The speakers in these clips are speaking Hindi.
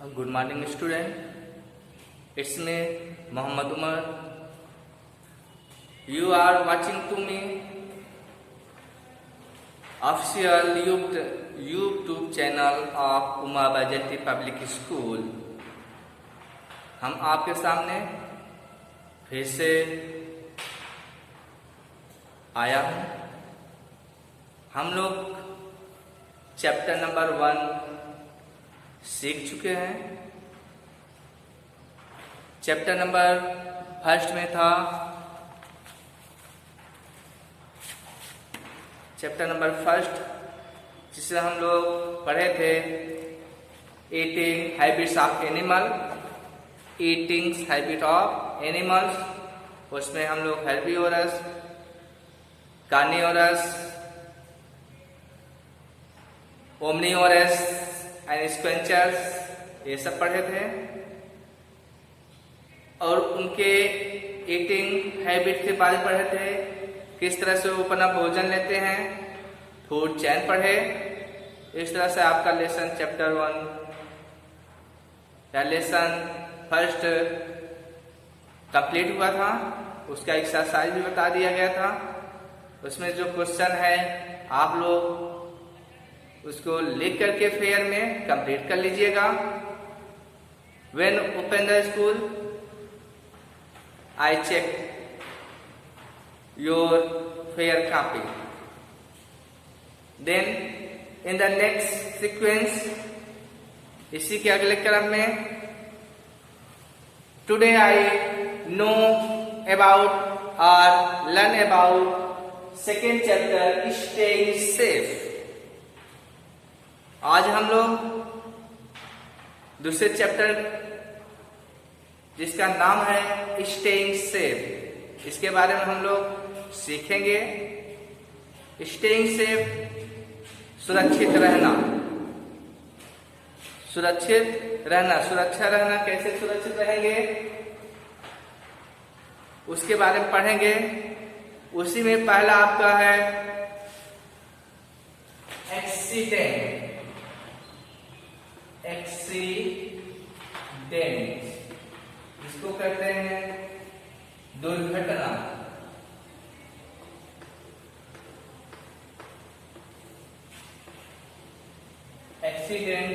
Good morning, student. It's me, Muhammad Umar. You are watching to me official YouTube channel of Uma Baijanti public school. हम आपके सामने फिर से आया हूँ। हम लोग चैप्टर नंबर 1 सीख चुके हैं। चैप्टर नंबर 1 में था चैप्टर नंबर 1 जिसे हम लोग पढ़े थे eating habits of animal, eating habit of animals. उसमें हम लोग हेर्बिवोरस, कार्निवोरस, ओमनिवोरस एंड स्क्वेंचर्स ये सब पढ़े थे और उनके ईटिंग हैबिट के बारे में पढ़े थे। किस तरह से वो अपना भोजन लेते हैं, फूड चेन पढ़े। इस तरह से आपका लेसन चैप्टर 1 या लेसन 1 कंप्लीट हुआ था। उसका एक्सरसाइज भी बता दिया गया था। उसमें जो क्वेश्चन है आप लोग उसको लिख करके फेयर में कंप्लीट कर लीजिएगा। When open the school, I check your fair copy. Then in the next sequence, इसी के अगले क्रम में today I know about or learn about second chapter staying safe। आज हम लोग दूसरे चैप्टर जिसका नाम है स्टेइंग सेफ, इसके बारे में हम लोग सीखेंगे। स्टेइंग सेफ सुरक्षित रहना, सुरक्षित रहना, सुरक्षा रहना, कैसे सुरक्षित रहेंगे उसके बारे में पढ़ेंगे। उसी में पहला आपका है एक्सीडेंट। एक्सीडेंट इसको कहते हैं दुर्घटना। एक्सीडेंट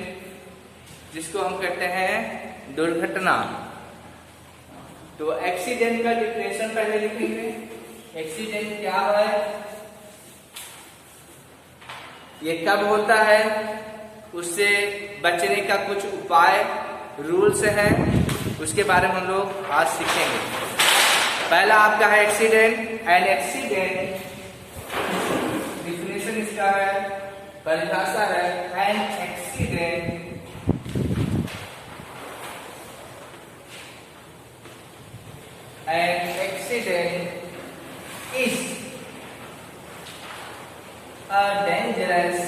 जिसको हम कहते हैं दुर्घटना। तो एक्सीडेंट का डिफिनेशन पहले लिखेंगे। एक्सीडेंट क्या है, ये कब होता है, उससे बचने का कुछ उपाय रूल्स हैं, उसके बारे में हम लोग आज सीखेंगे। पहला आपका है एक्सीडेंट। एन एक्सीडेंट डिफिनेशन इसका है, परिभाषा है an accident is a dangerous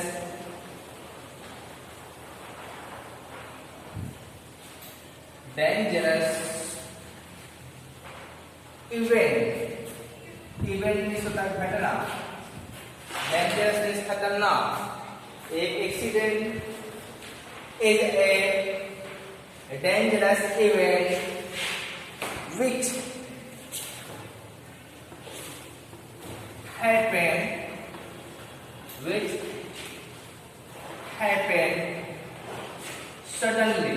event. Event means होता है घटना, डेंजरस मीन्स खतरनाक। एक accident is a dangerous event which happened suddenly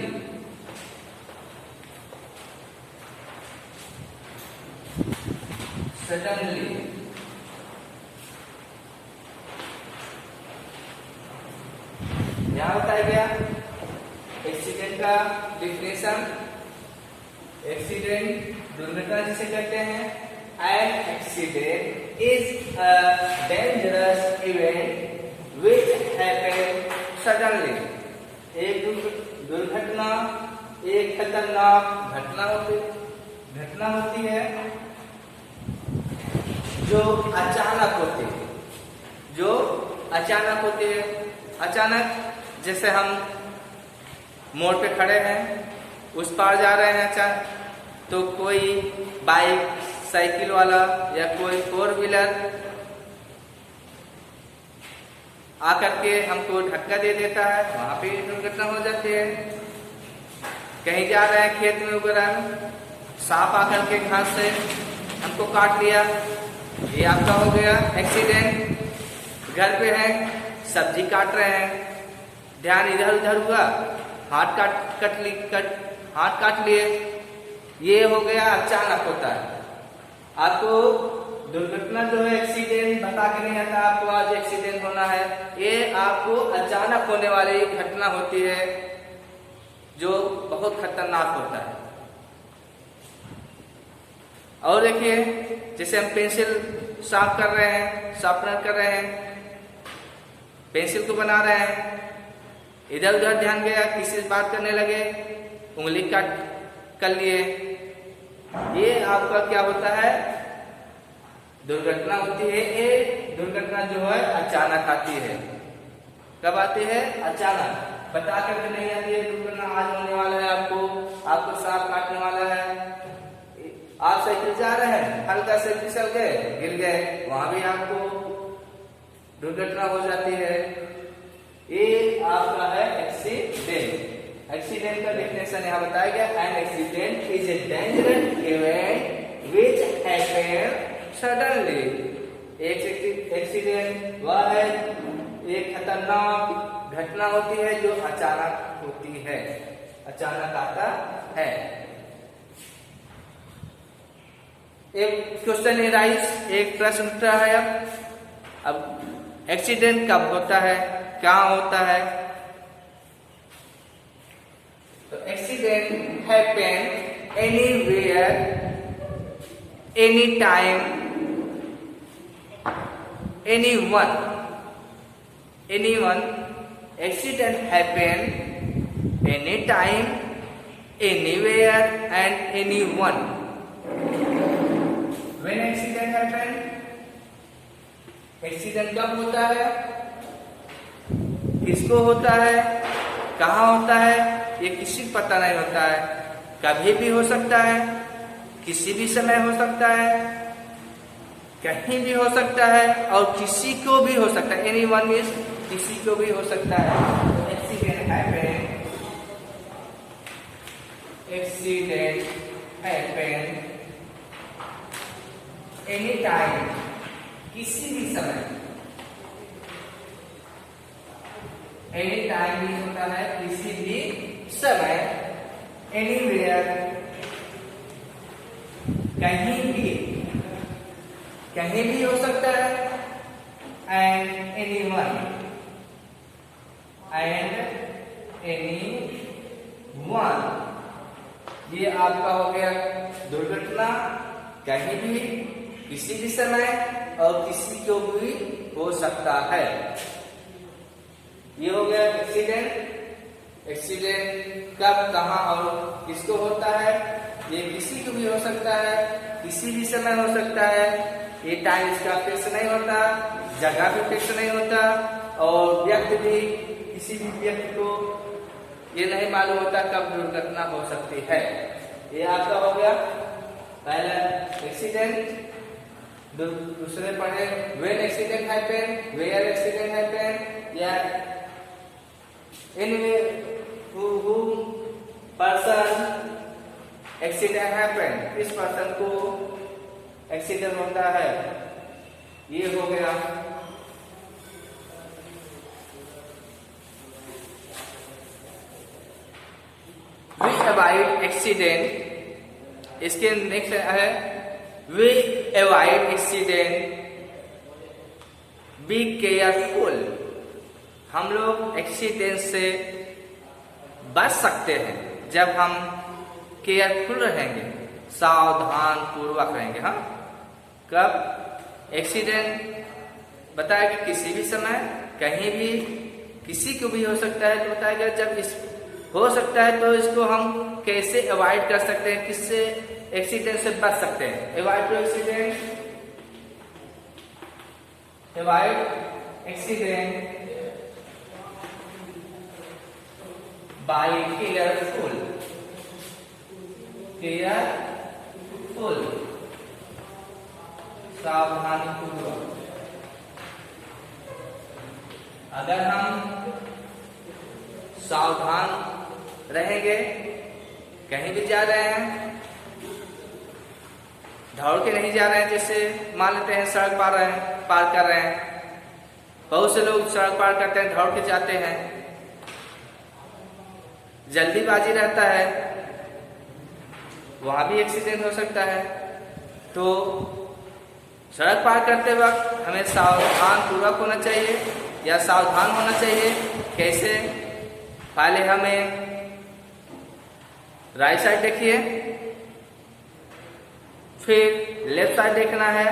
यहां बताया गया एक्सीडेंट का डिफिनेशन। एक्सीडेंट दुर्घटना जिसे कहते हैं। An accident is a dangerous event which happened suddenly. एक दुर्घटना, एक खतरनाक घटना होती है जो अचानक होती है, अचानक जैसे हम मोड़ पे खड़े हैं, उस पार जा रहे हैं अचानक, तो कोई बाइक, साइकिल वाला या कोई 4 व्हीलर आकर के हमको धक्का दे देता है, वहां पे दुर्घटना हो जाती है। कहीं जा रहे हैं खेत में वगैरह, सांप आकर के घास से हमको काट लिया, ये आपका हो गया एक्सीडेंट। घर पे हैं, सब्जी काट रहे हैं, ध्यान इधर उधर हुआ, हाथ काट लिए, ये हो गया अचानक होता है। आपको दुर्घटना जो है एक्सीडेंट बता के नहीं आता आपको आज एक्सीडेंट होना है, ये आपको अचानक होने वाली घटना होती है जो बहुत खतरनाक होता है। और देखिए जैसे हम पेंसिल साफ कर रहे हैं, शार्पनर कर रहे हैं, पेंसिल को बना रहे हैं, इधर उधर ध्यान गया, किसी से बात करने लगे, उंगली काट कर लिए, ये आपका क्या होता है, दुर्घटना होती है। ये दुर्घटना जो है अचानक आती है। कब आती है? अचानक, बता करके नहीं आती है। दुर्घटना आज होने वाला है, आपको सांप काटने वाला है, आप साइकिल जा रहे हैं, हल्का से फिसल गए, गिर गए, वहां भी आपको दुर्घटना हो जाती है। ये आपका है एक्सीडेंट। एक्सीडेंट का डेफिनेशन यहाँ बताया गया, an accident is a dangerous event which happens suddenly. एक एक्सीडेंट वह है, एक खतरनाक घटना होती है जो अचानक होती है, अचानक आता है। एक क्वेश्चन एराइज, एक प्रश्न उठता है। अब एक्सीडेंट कब होता है, कहाँ होता है? तो accident happen anywhere, any time, anyone. Accident happen any time, anywhere and anyone. When accident happen, accident कब होता है, किसको होता है, कहाँ होता है, ये किसी को पता नहीं होता है। कभी भी हो सकता है, किसी भी समय हो सकता है, कहीं भी हो सकता है, और किसी को भी हो सकता है। एनीवन मींस किसी को भी हो सकता है। एक्सीडेंट हैपन एनी टाइम, किसी भी समय। एनी टाइम भी होता है, किसी भी समय। एनीवेयर, कहीं भी हो सकता है। एंड एनीवन, ये आपका हो गया दुर्घटना, कहीं भी, किसी भी समय, और किसी को भी हो सकता है। ये हो गया एक्सीडेंट। एक्सीडेंट कब, कहाँ और किसको होता है, ये किसी को भी हो सकता है, किसी भी समय हो सकता है। ये टाइम इसका फिक्स नहीं होता, जगह भी फिक्स नहीं होता, और व्यक्ति भी, किसी भी व्यक्ति को ये नहीं मालूम होता कब दुर्घटना हो सकती है। ये आपका हो गया पहला एक्सीडेंट। दूसरे पढ़े when accident happen, where accident happen, या in whom person accident happen, किस पर्सन को एक्सीडेंट होता है। ये हो गया वी अवॉइड एक्सीडेंट। इसके नेक्स्ट है we avoid accident, be careful. हम लोग एक्सीडेंट से बच सकते हैं जब हम केयरफुल रहेंगे, सावधान पूर्वक रहेंगे। हाँ, कब? एक्सीडेंट बताया कि किसी भी समय, कहीं भी, किसी को भी हो सकता है। तो बताया गया जब इस हो सकता है तो इसको हम कैसे अवॉइड कर सकते हैं, किससे एक्सीडेंट से बच सकते हैं। Avoid to accident, avoid accident by careful, सावधानी पूर्वक। अगर हम सावधान रहेंगे कहीं भी जा रहे हैं, दौड़ के नहीं जा रहे हैं, जैसे मान लेते हैं सड़क पार कर रहे हैं, बहुत से लोग सड़क पार करते हैं दौड़ के जाते हैं, जल्दीबाजी रहता है, वहां भी एक्सीडेंट हो सकता है। तो सड़क पार करते वक्त हमें सावधान पूर्वक होना चाहिए या सावधान होना चाहिए। कैसे? पहले हमें राइट साइड देखिए, फिर लेफ्ट साइड देखना है,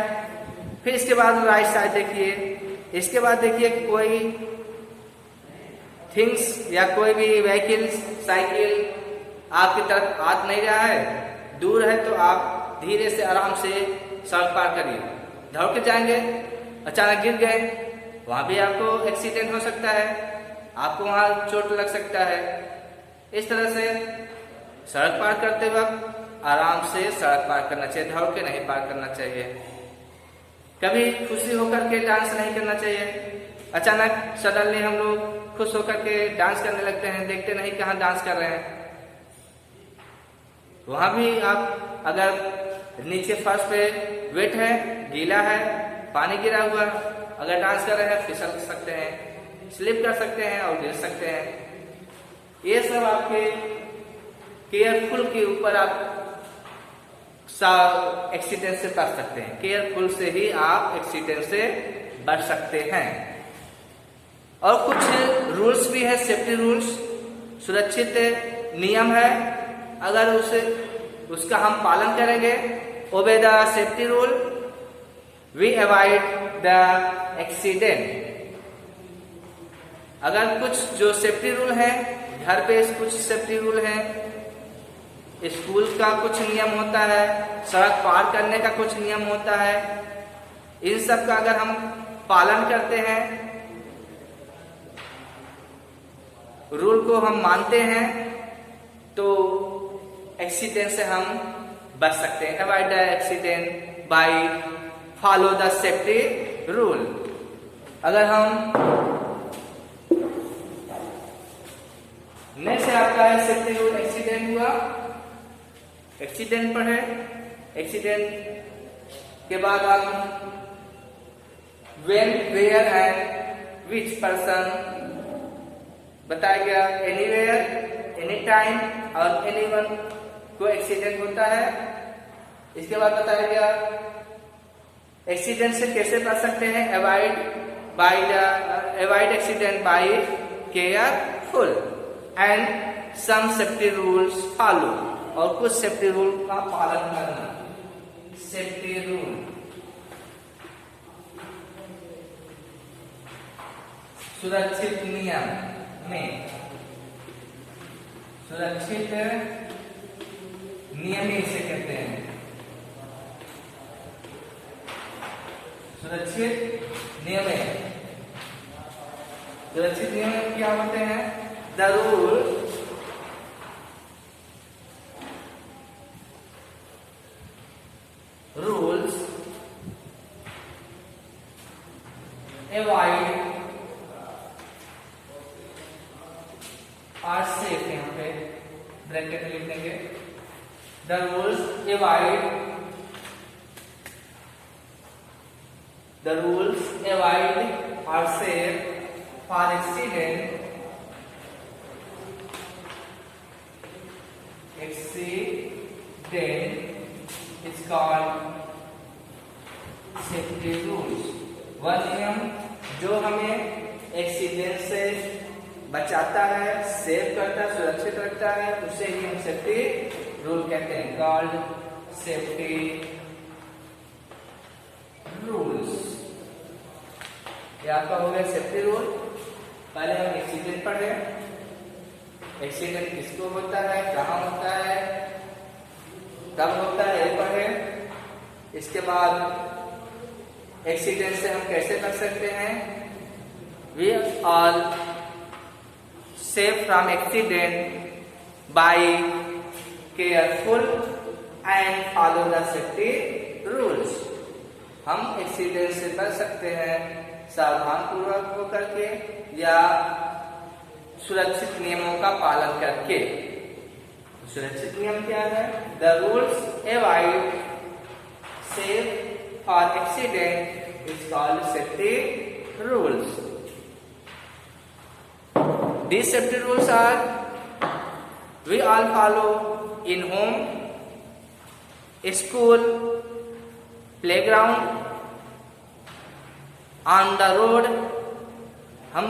फिर इसके बाद राइट साइड देखिए, इसके बाद देखिए कि कोई थिंग्स या कोई भी व्हीकल्स, साइकिल आपकी तरफ आ नहीं रहा है, दूर है, तो आप धीरे से आराम से सड़क पार करिए। दौड़ के जाएंगे, अचानक गिर गए, वहां भी आपको एक्सीडेंट हो सकता है, आपको वहां चोट लग सकता है। इस तरह से सड़क पार करते वक्त आराम से सड़क पार करना चाहिए, दौड़ के नहीं पार करना चाहिए। कभी खुशी होकर के डांस नहीं करना चाहिए। अचानक सडनली हम लोग खुश होकर के डांस करने लगते हैं, देखते नहीं कहाँ डांस कर रहे हैं। वहां भी आप अगर नीचे फर्श पे वेट है, गीला है, पानी गिरा हुआ, अगर डांस कर रहे हैं फिसल सकते हैं, स्लिप कर सकते हैं और गिर सकते हैं। ये सब आपके केयरफुल के ऊपर आप एक्सीडेंट से बच सकते हैं। केयरफुल से ही आप एक्सीडेंट से बच सकते हैं। और कुछ रूल्स भी है, सेफ्टी रूल्स, सुरक्षित नियम है। अगर उसका हम पालन करेंगे, obey the safety rule, we avoid the accident. अगर कुछ जो सेफ्टी रूल है, घर पे कुछ सेफ्टी रूल है, स्कूल का कुछ नियम होता है, सड़क पार करने का कुछ नियम होता है, इन सब का अगर हम पालन करते हैं, रूल को हम मानते हैं, तो एक्सीडेंट से हम बच सकते हैं। Avoid the accident by follow the safety rule. अगर हम नेक्स्ट आपका है सेफ्टी रूल, एक्सीडेंट हुआ, एक्सीडेंट पर है, एक्सीडेंट के बाद हम when, where and which person बताया गया, anywhere, anytime और anyone को एक्सीडेंट होता है। इसके बाद बताया गया एक्सीडेंट से कैसे बच सकते हैं, avoid accident by careful and some safety rules follow, और कुछ सेफ्टी रूल का पालन करना। सेफ्टी रूल, सुरक्षित नियम में, सुरक्षित नियम इसे कहते हैं। सुरक्षित नियम, सुरक्षित नियम क्या होते हैं? The rule rules avoid are safe, यहाँ पे ब्रैकेट में लिख देंगे, the rules avoid are safe for accident is called safety rules. वह नियम जो हमें एक्सीडेंट से बचाता है, सेव करता है, सुरक्षित रखता है, उसे ही हम सेफ्टी रूल कहते हैं, कॉल्ड सेफ्टी रूल्स। ये आपका हो गया सेफ्टी रूल। पहले हम एक्सीडेंट पढ़े, एक्सीडेंट किसको होता है, कहाँ होता है, कब होता है, ये पढ़े। इसके बाद एक्सीडेंट से हम कैसे बच सकते हैं, we all safe from accident by careful and follow the safety rules. हम एक्सीडेंट से बच सकते हैं सावधान पूर्वक होकर के या सुरक्षित नियमों का पालन करके। सुरक्षित नियम क्या है? The rules avoid safe for accident is called safety rules. These safety rules are we all follow in home, school, playground, on the road. हम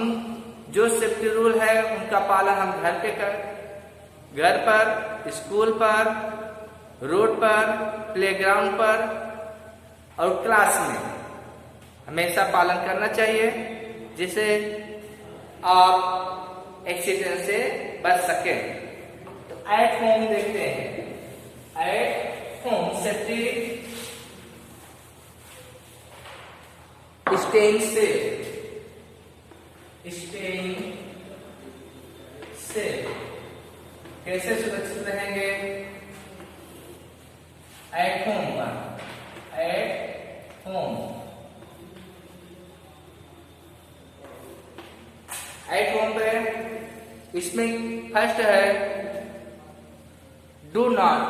जो सेफ्टी रूल है उनका पालन हम घर पर, स्कूल पर, रोड पर, प्लेग्राउंड पर और क्लास में हमेशा पालन करना चाहिए, जिससे आप एक्सीडेंट से बच सके. तो एट होम देखते हैं. At home safety, staying safe. कैसे सुरक्षित रहेंगे? एट होम पर. एट होम, एट होम पे इसमें फर्स्ट है do not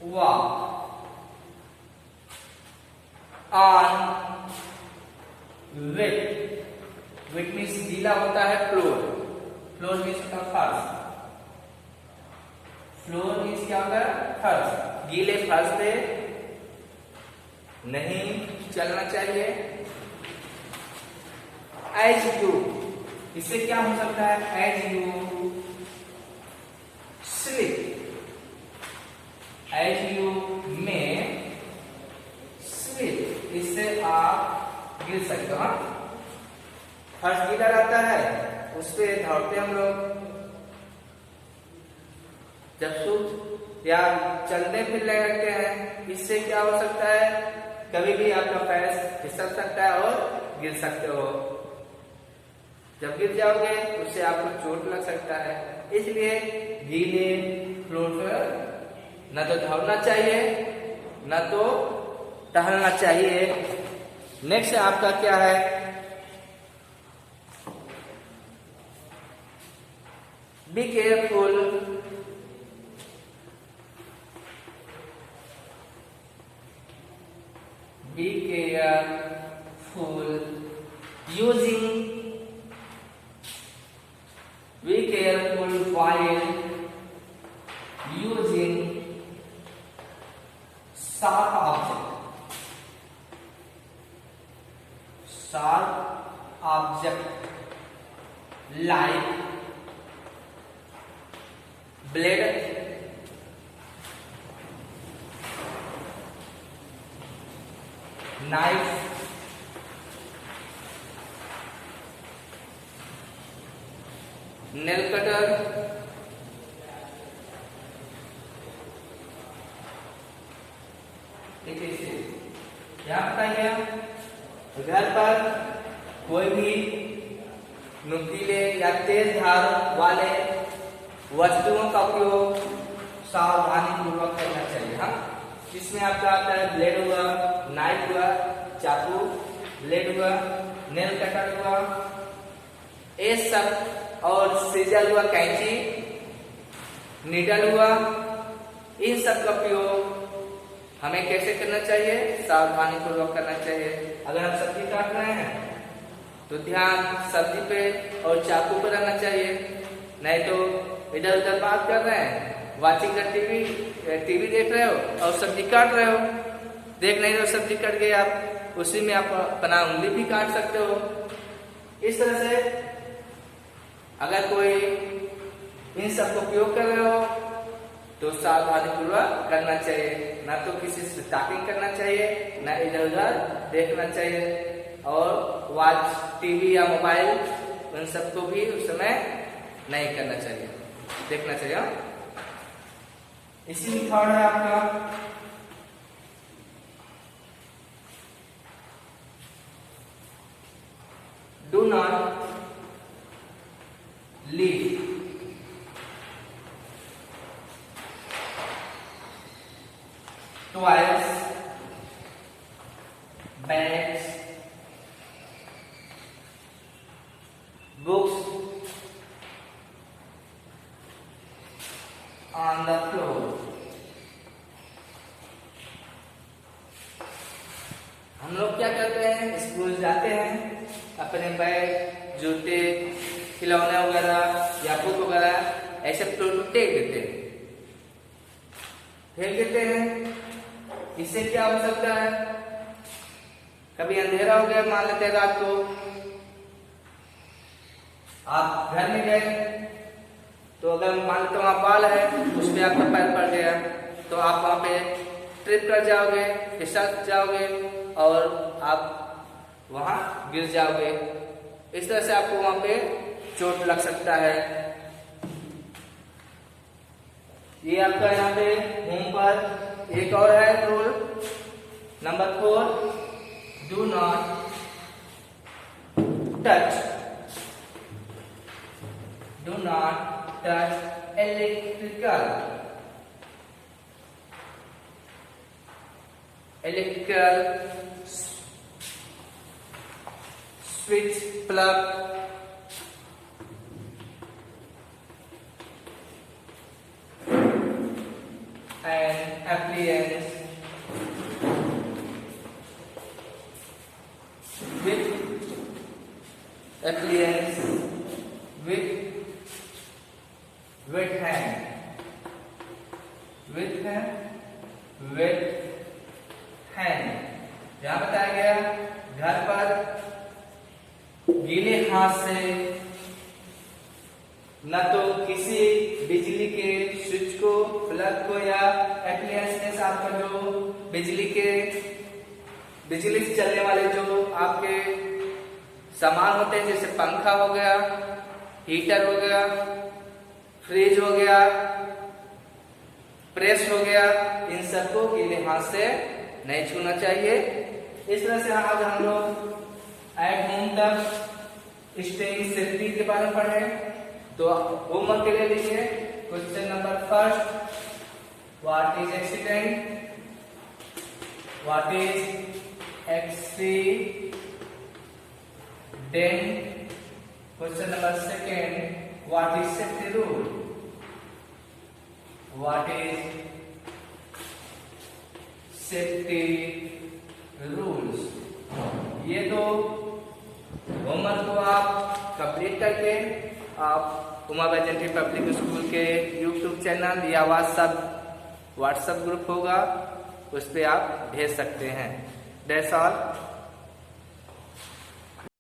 walk on wet means गीला होता है फ्लोर. फ्लोर मीन्स होता है फर्श. फ्लोर मीन्स क्या होता है? फर्श. गीले फर्श पे नहीं चलना चाहिए. एज यू, इससे क्या हो सकता है? As you slip, as you में स्लिप, इससे आप गिर सकते हो. फर्श गीला रहता है, उस पे दौड़ते हम लोग. जब सूख या चलने फिरने लगते हैं, इससे क्या हो सकता है? कभी भी आपका पैर फिसल सकता है और गिर सकते हो. जब गिर जाओगे उससे आपको चोट लग सकता है. इसलिए गीले फ्लोर पर न तो दौड़ना चाहिए न तो टहलना चाहिए. नेक्स्ट आपका क्या है? Be careful. Be careful using. Be careful while using sharp object. Sharp object like blade, knife, nail cutter, क्या बताइए? घर पर कोई भी नुकीले या तेज धार वाले वस्तुओं का उपयोग सावधानी पूर्वक करना चाहिए. हाँ, इसमें आपका आता है ब्लेड हुआ, नाइफ हुआ, चाकू, ब्लेड हुआ, नेल कटर हुआ, ये सब, और सीजर हुआ, कैंची, नीडल हुआ. इन सब का उपयोग हमें कैसे करना चाहिए? सावधानी पूर्वक करना चाहिए. अगर हम सब्जी काट रहे हैं तो ध्यान सब्जी पे और चाकू पे रहना चाहिए. नहीं तो इधर उधर बात कर रहे हैं, वाचिंग टीवी देख रहे हो और सब्जी काट रहे हो. देख नहीं रहे हो सब्जी कट गई, आप उसी में आप अपना उंगली भी काट सकते हो. इस तरह से अगर कोई इन सब का उपयोग कर रहे हो तो सावधानी पूर्वक करना चाहिए. ना तो किसी से टॉकिंग करना चाहिए, ना इधर उधर देखना चाहिए. और वॉच, टीवी या मोबाइल, उन सबको भी उस समय नहीं करना चाहिए, देखना चाहिए. इसी थर्ड है आपका do not leave. Toys, bags, books on the floor. हम लोग क्या करते हैं, स्कूल जाते हैं, अपने बैग, जूते, खिलौने वगैरह या बुक वगैरह ऐसे टेक देते हैं, फेंक देते हैं। इससे क्या हो सकता है, कभी अंधेरा हो गया, मान लेते हैं रात को, आप घर में गए तो अगर मान लेते वहां बाल है, उसमें आपका पैर पड़ गया तो आप वहां पे ट्रिप कर जाओगे, फिसल जाओगे और आप वहां गिर जाओगे। इस तरह से आपको वहां पे चोट लग सकता है। ये आपका यहाँ पे होम पर एक और है rule number 4, do not touch electrical switch, plug and appliance with wet hand, यहाँ बताया गया घर पर गीले हाथ से न तो किसी बिजली के स्विच को, प्लग को या एप्लायंस आपका जो बिजली से चलने वाले जो आपके सामान होते हैं, जैसे पंखा हो गया, हीटर हो गया, फ्रिज हो गया, प्रेस हो गया, इन सबको गीले हाथ से नहीं छूना चाहिए। इस तरह से आज हम लोग एट होम तक स्टेइंग सेफ्टी के बारे में पढ़े। तो होमवर्क के लिए लिखिए question number 1, what is accident, what is accident. Question number 2, what is safety rule, what is safety rules. ये तो होमवर्क को आप कंप्लीट करके आप उमा बैजंती पब्लिक स्कूल के YouTube चैनल या व्हाट्सएप ग्रुप होगा, उस पर आप भेज सकते हैं। That's all.